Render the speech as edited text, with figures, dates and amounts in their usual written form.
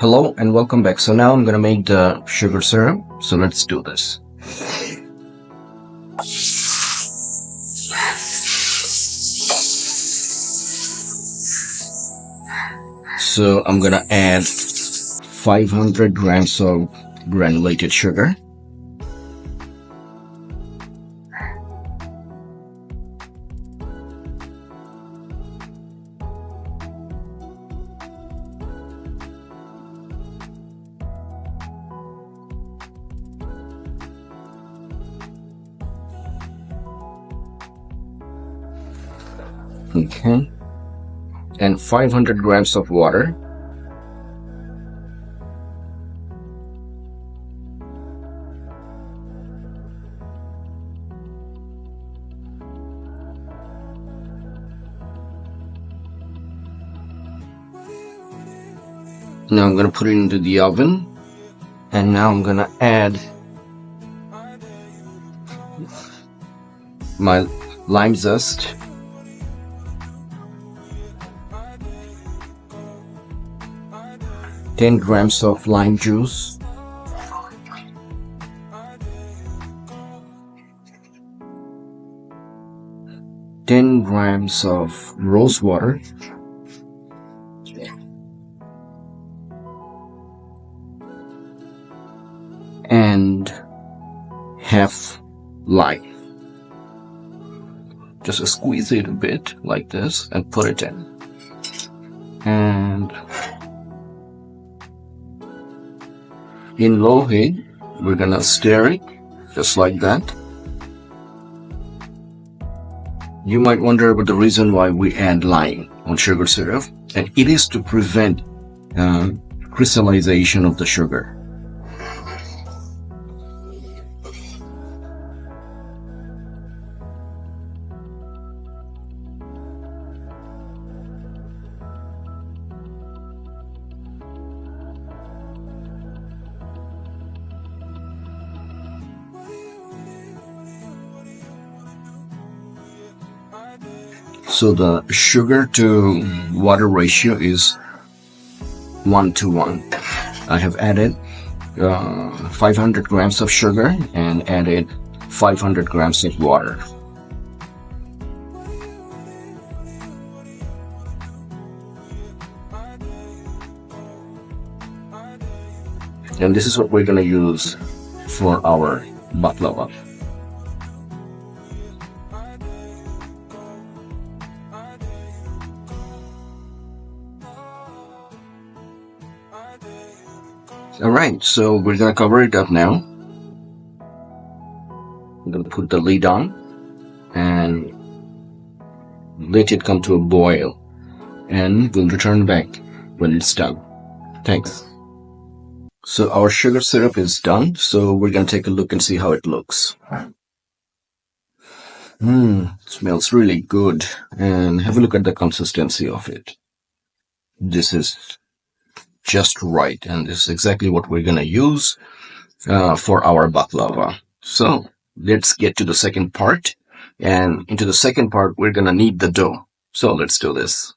Hello and welcome back. So now I'm gonna make the sugar syrup. So let's do this. So I'm gonna add 500 grams of granulated sugar. Okay, and 500 grams of water. Now I'm gonna put it into the oven, and now I'm gonna add my lime zest, ten grams of lime juice, ten grams of rose water, and half lime. Just squeeze it a bit like this and put it in. And in low heat, we're gonna stir it just like that. You might wonder about the reason why we add lime on sugar syrup, and it is to prevent crystallization of the sugar. So the sugar to water ratio is 1:1. I have added 500 grams of sugar and added 500 grams of water. And this is what we're going to use for our baklava. Alright, so we're gonna cover it up now. I'm gonna put the lid on and let it come to a boil, and we'll return back when it's done. Thanks. So our sugar syrup is done, so we're gonna take a look and see how it looks. Smells really good. And have a look at the consistency of it. This is just right, and this is exactly what we're gonna use for our baklava. So let's get to the second part, and into the second part we're gonna knead the dough. So let's do this.